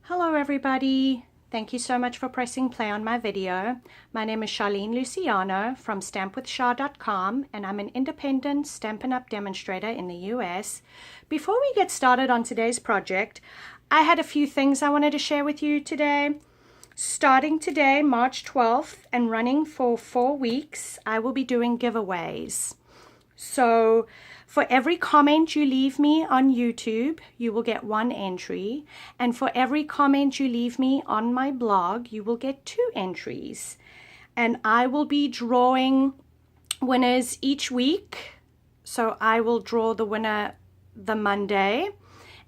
Hello everybody! Thank you so much for pressing play on my video. My name is Charlene Luciano from stampwithshar.com and I'm an independent Stampin' Up! Demonstrator in the US. Before we get started on today's project, I had a few things I wanted to share with you today. Starting today, March 12th, and running for 4 weeks, I will be doing giveaways. So for every comment you leave me on YouTube, you will get 1 entry. And for every comment you leave me on my blog, you will get 2 entries. And I will be drawing winners each week. So I will draw the winner the Monday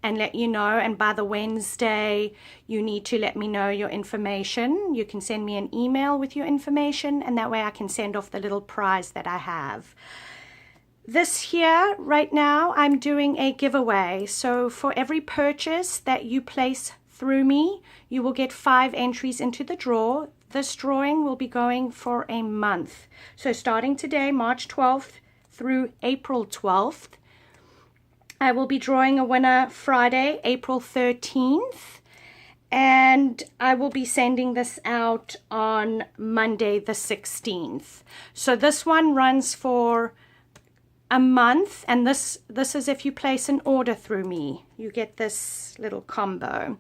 and let you know. And by the Wednesday, you need to let me know your information. You can send me an email with your information, and that way I can send off the little prize that I have. This here, right now, I'm doing a giveaway. So for every purchase that you place through me, you will get 5 entries into the draw. This drawing will be going for a month. So starting today, March 12th through April 12th. I will be drawing a winner Friday, April 13th. And I will be sending this out on Monday the 16th. So this one runs for a month, and this is if you place an order through me. You get this little combo.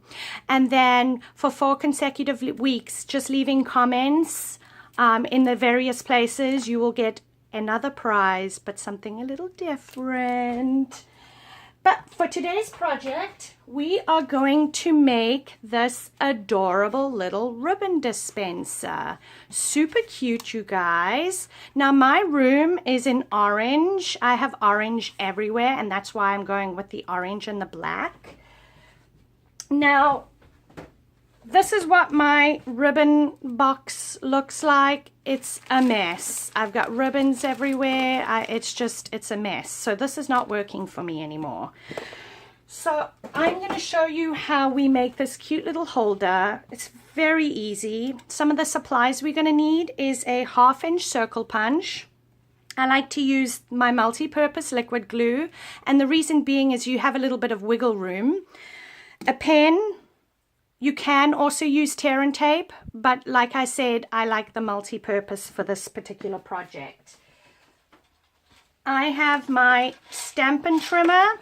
And then for 4 consecutive weeks, just leaving comments in the various places, you will get another prize, but something a little different. But for today's project, we are going to make this adorable little ribbon dispenser. Super cute, you guys. Now, my room is in orange. I have orange everywhere, and that's why I'm going with the orange and the black. Now, this is what my ribbon box looks like. It's a mess. I've got ribbons everywhere. It's a mess. So this is not working for me anymore. So I'm going to show you how we make this cute little holder. It's very easy. Some of the supplies we're going to need is a 1/2-inch circle punch. I like to use my multi-purpose liquid glue, and the reason being is you have a little bit of wiggle room. A pen. You can also use tear and tape, but like I said, I like the multi-purpose for this particular project. I have my Stampin' trimmer,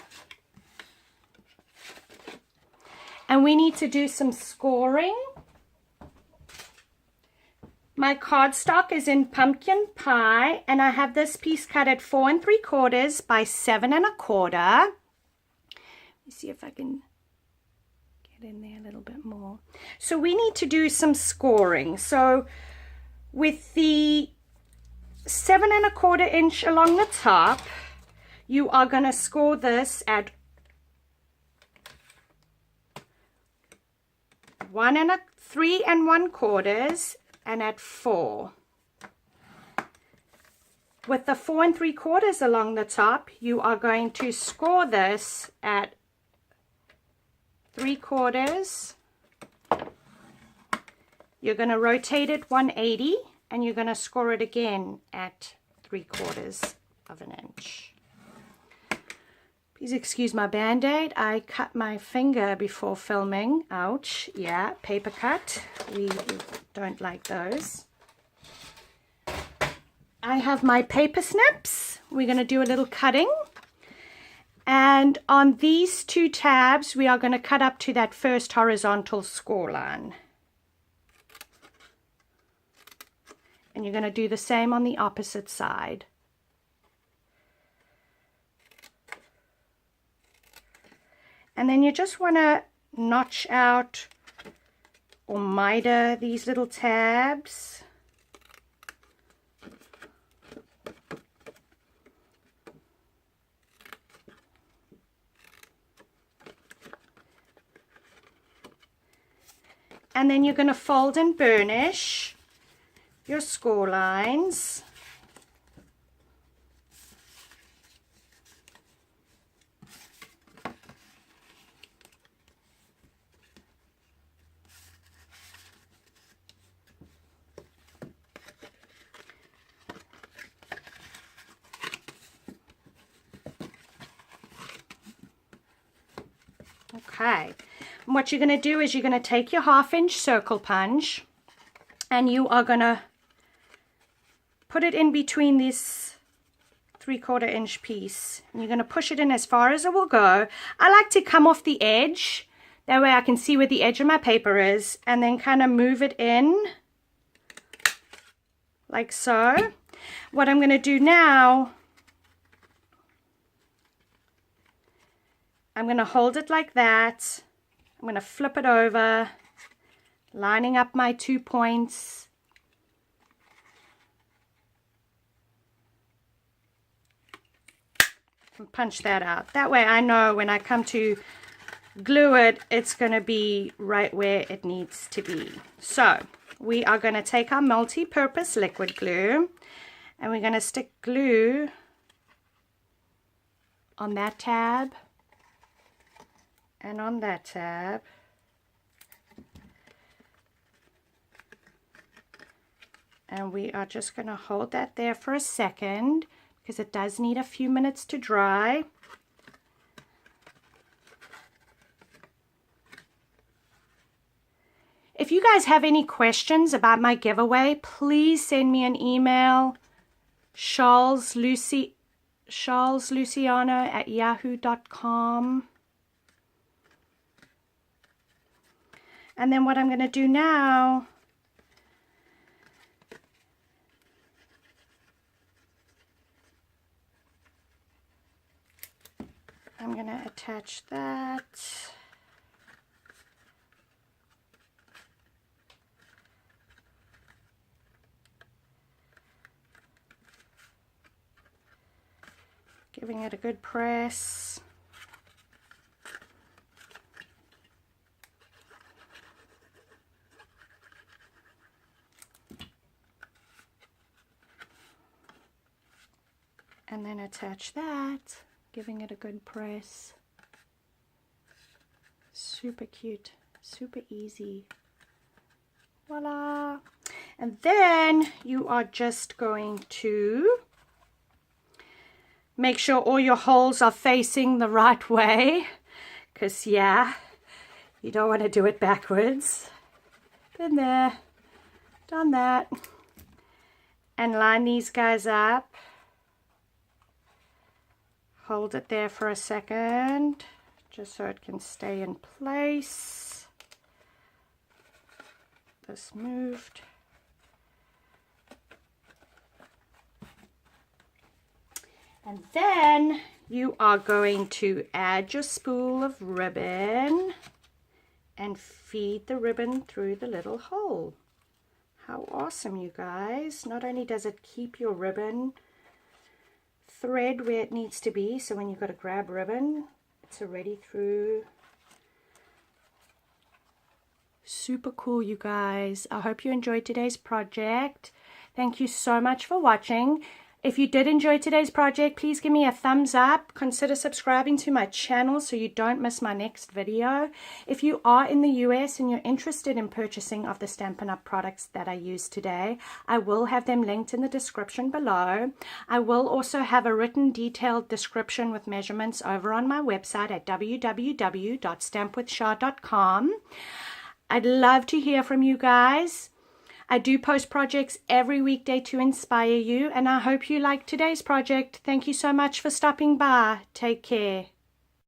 and we need to do some scoring. My cardstock is in pumpkin pie, and I have this piece cut at 4 3/4 by 7 1/4. Let me see if I can in there a little bit more. So we need to do some scoring. So with the 7 1/4 inch along the top, you are going to score this at 3 1/4 and at 4. With the 4 3/4 along the top, you are going to score this at 3/4. You're going to rotate it 180, and you're going to score it again at 3/4 of an inch. Please excuse my band-aid. I cut my finger before filming. Ouch. Yeah, paper cut. We don't like those. I have my paper snips. We're going to do a little cutting. And on these 2 tabs, we are going to cut up to that first horizontal score line. And you're going to do the same on the opposite side. And then you just want to notch out or miter these little tabs. And then you're going to fold and burnish your score lines. Okay, and what you're going to do is you're going to take your 1/2-inch circle punch and you are going to put it in between this 3/4 inch piece. And you're going to push it in as far as it will go. I like to come off the edge. That way I can see where the edge of my paper is, and then kind of move it in like so. What I'm going to do now, I'm going to hold it like that. I'm going to flip it over, lining up my 2 points. And punch that out. That way I know when I come to glue it, it's going to be right where it needs to be. So we are going to take our multi-purpose liquid glue and we're going to stick glue on that tab and on that tab. And we are just going to hold that there for a second because it does need a few minutes to dry. If you guys have any questions about my giveaway, please send me an email, charlesluciano@yahoo.com. And then what I'm going to do now, I'm going to attach that. Giving it a good press. And then attach that, giving it a good press. Super cute, super easy. Voila! And then you are just going to make sure all your holes are facing the right way, because yeah, you don't want to do it backwards. Been there, done that. And line these guys up. Hold it there for a second, just so it can stay in place. This moved. And then you are going to add your spool of ribbon and feed the ribbon through the little hole. How awesome, you guys. Not only does it keep your ribbon thread where it needs to be, so when you've got to grab ribbon, it's already through. Super cool, you guys. I hope you enjoyed today's project. Thank you so much for watching. If you did enjoy today's project, please give me a thumbs up. Consider subscribing to my channel so you don't miss my next video. If you are in the US and you're interested in purchasing of the Stampin' Up products that I used today, I will have them linked in the description below. I will also have a written detailed description with measurements over on my website at www.stampwithshar.com. I'd love to hear from you guys. I do post projects every weekday to inspire you, and I hope you liked today's project. Thank you so much for stopping by. Take care.